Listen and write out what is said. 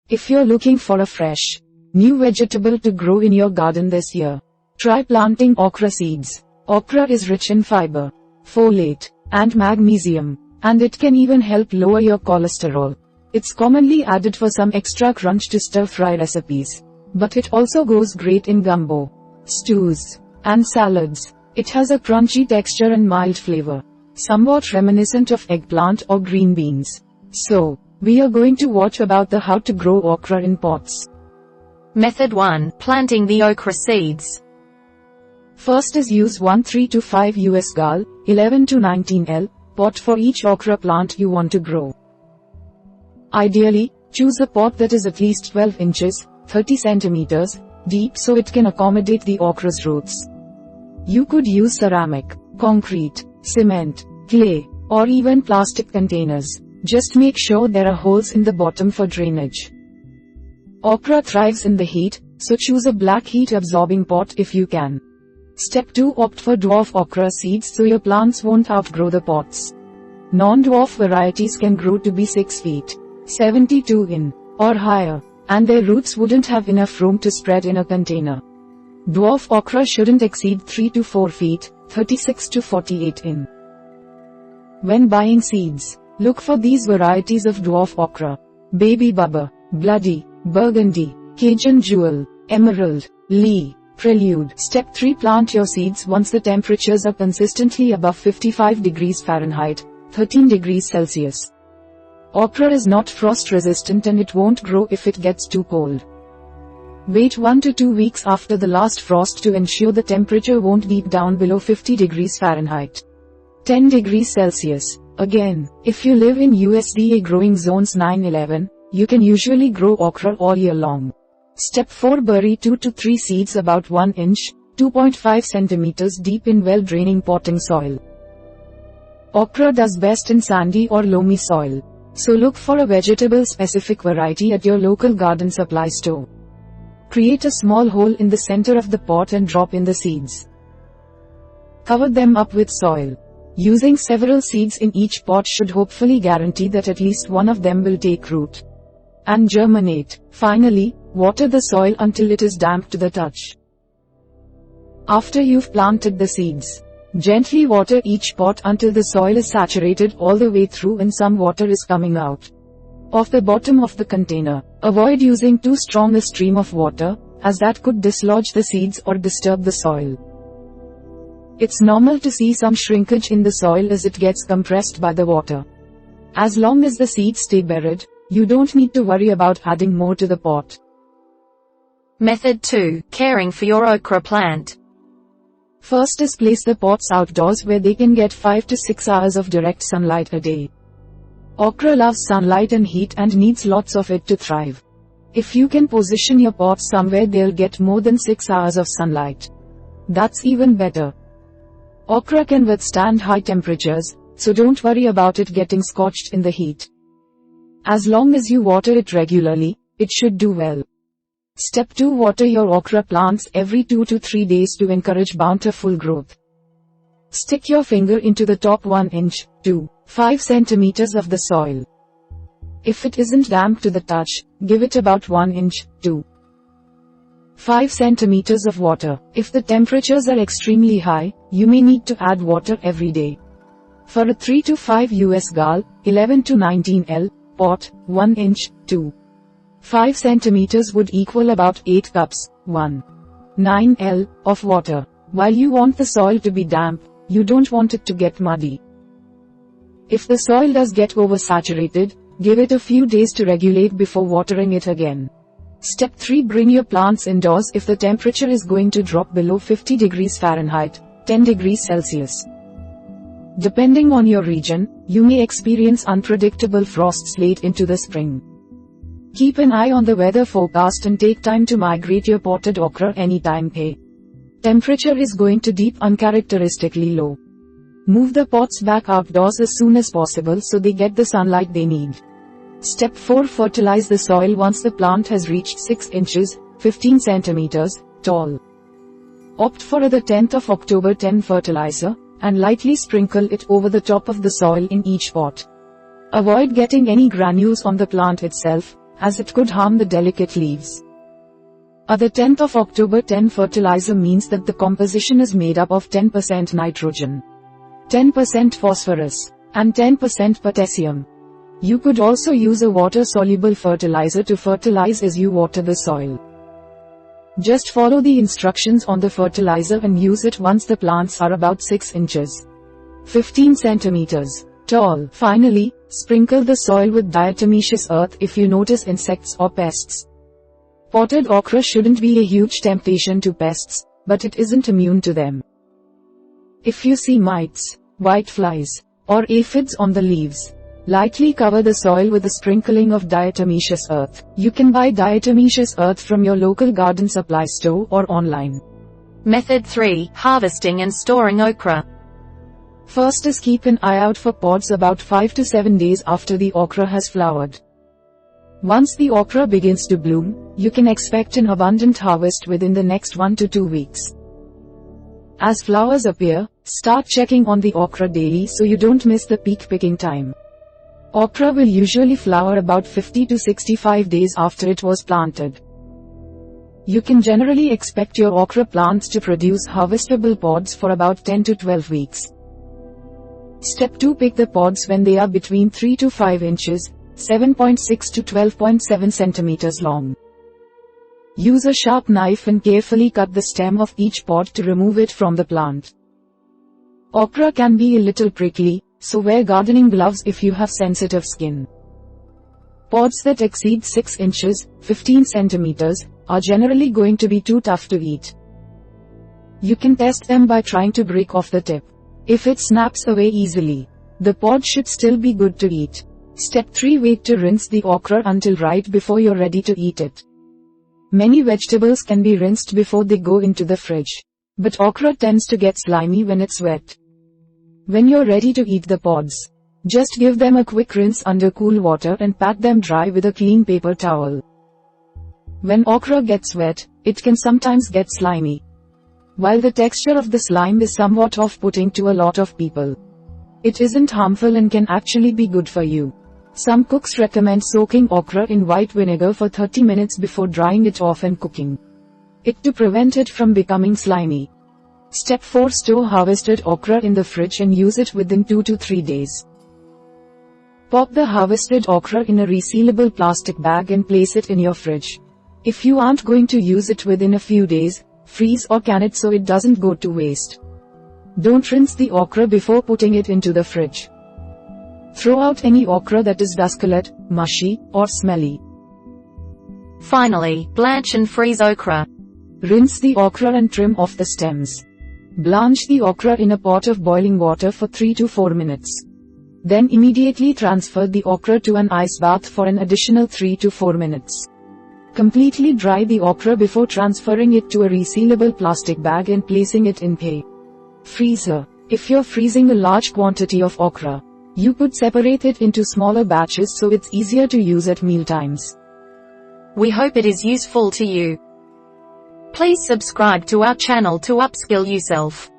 If you're looking for a fresh, new vegetable to grow in your garden this year, try planting okra seeds. Okra is rich in fiber, folate, and magnesium, and it can even help lower your cholesterol. It's commonly added for some extra crunch to stir-fry recipes, but it also goes great in gumbo, stews, and salads. It has a crunchy texture and mild flavor, somewhat reminiscent of eggplant or green beans. So, we are going to watch about the how to grow okra in pots. Method 1. Planting the okra seeds. First is use 3 to 5 US gal, 11 to 19 L, pot for each okra plant you want to grow. Ideally, choose a pot that is at least 12 inches, 30 centimeters, deep so it can accommodate the okra's roots. You could use ceramic, concrete, cement, clay, or even plastic containers. Just make sure there are holes in the bottom for drainage. Okra thrives in the heat, so choose a black heat-absorbing pot if you can. Step 2. Opt for dwarf okra seeds so your plants won't outgrow the pots. Non-dwarf varieties can grow to be 6 feet, 72 in, or higher, and their roots wouldn't have enough room to spread in a container. Dwarf okra shouldn't exceed 3 to 4 feet, 36 to 48 in. When buying seeds, look for these varieties of dwarf okra: Baby Bubba, Bloody, Burgundy, Cajun Jewel, Emerald, Lee, Prelude. Step 3. Plant your seeds once the temperatures are consistently above 55 degrees Fahrenheit, 13 degrees Celsius. Okra is not frost resistant and it won't grow if it gets too cold. Wait 1 to 2 weeks after the last frost to ensure the temperature won't dip down below 50 degrees Fahrenheit, 10 degrees Celsius. Again, if you live in USDA growing zones 9-11, you can usually grow okra all year long. Step 4. Bury 2 to 3 seeds about 1 inch, 2.5 centimeters deep in well-draining potting soil. Okra does best in sandy or loamy soil, so look for a vegetable-specific variety at your local garden supply store. Create a small hole in the center of the pot and drop in the seeds. Cover them up with soil. Using several seeds in each pot should hopefully guarantee that at least one of them will take root and germinate. Finally, water the soil until it is damp to the touch. After you've planted the seeds, gently water each pot until the soil is saturated all the way through and some water is coming out of the bottom of the container. Avoid using too strong a stream of water, as that could dislodge the seeds or disturb the soil. It's normal to see some shrinkage in the soil as it gets compressed by the water. As long as the seeds stay buried, you don't need to worry about adding more to the pot. Method 2. Caring for your okra plant. First is place the pots outdoors where they can get 5 to 6 hours of direct sunlight a day. Okra loves sunlight and heat and needs lots of it to thrive. If you can position your pots somewhere they'll get more than 6 hours of sunlight, that's even better. Okra can withstand high temperatures, so don't worry about it getting scorched in the heat. As long as you water it regularly, it should do well. Step 2. Water your okra plants every 2 to 3 days to encourage bountiful growth. Stick your finger into the top 1 inch, 5 centimeters of the soil. If it isn't damp to the touch, give it about 1 inch, 5 centimeters of water. If the temperatures are extremely high, you may need to add water every day. For a 3 to 5 US gal, 11 to 19 L, pot, 1 inch, 5 centimeters would equal about 8 cups, 9 L, of water. While you want the soil to be damp, you don't want it to get muddy. If the soil does get oversaturated, give it a few days to regulate before watering it again. Step 3. Bring your plants indoors if the temperature is going to drop below 50 degrees Fahrenheit, 10 degrees Celsius. Depending on your region, you may experience unpredictable frosts late into the spring. Keep an eye on the weather forecast and take time to migrate your potted okra anytime temperature is going to dip uncharacteristically low. Move the pots back outdoors as soon as possible so they get the sunlight they need. Step 4. Fertilize the soil once the plant has reached 6 inches, 15 centimeters, tall. Opt for the 10th of October 10 fertilizer, and lightly sprinkle it over the top of the soil in each pot. Avoid getting any granules on the plant itself, as it could harm the delicate leaves. The 10th of October 10 fertilizer means that the composition is made up of 10% nitrogen, 10% phosphorus, and 10% potassium. You could also use a water-soluble fertilizer to fertilize as you water the soil. Just follow the instructions on the fertilizer and use it once the plants are about 6 inches, 15 centimeters tall. Finally, sprinkle the soil with diatomaceous earth if you notice insects or pests. Potted okra shouldn't be a huge temptation to pests, but it isn't immune to them. If you see mites, whiteflies, or aphids on the leaves, lightly cover the soil with a sprinkling of diatomaceous earth. You can buy diatomaceous earth from your local garden supply store or online. Method 3. Harvesting and storing okra. First is keep an eye out for pods about 5 to 7 days after the okra has flowered. Once the okra begins to bloom, you can expect an abundant harvest within the next 1 to 2 weeks. As flowers appear, start checking on the okra daily so you don't miss the peak picking time. Okra will usually flower about 50 to 65 days after it was planted. You can generally expect your okra plants to produce harvestable pods for about 10 to 12 weeks. Step 2. Pick the pods when they are between 3 to 5 inches, 7.6 to 12.7 centimeters long. Use a sharp knife and carefully cut the stem of each pod to remove it from the plant. Okra can be a little prickly, so wear gardening gloves if you have sensitive skin. Pods that exceed 6 inches, 15 centimeters, are generally going to be too tough to eat. You can test them by trying to break off the tip. If it snaps away easily, the pod should still be good to eat. Step 3. Wait to rinse the okra until right before you're ready to eat it. Many vegetables can be rinsed before they go into the fridge, but okra tends to get slimy when it's wet. When you're ready to eat the pods, just give them a quick rinse under cool water and pat them dry with a clean paper towel. When okra gets wet, it can sometimes get slimy. While the texture of the slime is somewhat off-putting to a lot of people, it isn't harmful and can actually be good for you. Some cooks recommend soaking okra in white vinegar for 30 minutes before drying it off and cooking it to prevent it from becoming slimy. Step 4. Store harvested okra in the fridge and use it within 2 to 3 days. Pop the harvested okra in a resealable plastic bag and place it in your fridge. If you aren't going to use it within a few days, freeze or can it so it doesn't go to waste. Don't rinse the okra before putting it into the fridge. Throw out any okra that is dusculate, mushy, or smelly. Finally, blanch and freeze okra. Rinse the okra and trim off the stems. Blanch the okra in a pot of boiling water for 3 to 4 minutes. Then immediately transfer the okra to an ice bath for an additional 3 to 4 minutes. Completely dry the okra before transferring it to a resealable plastic bag and placing it in a freezer. If you're freezing a large quantity of okra, you could separate it into smaller batches so it's easier to use at mealtimes. We hope it is useful to you. Please subscribe to our channel to upskill yourself.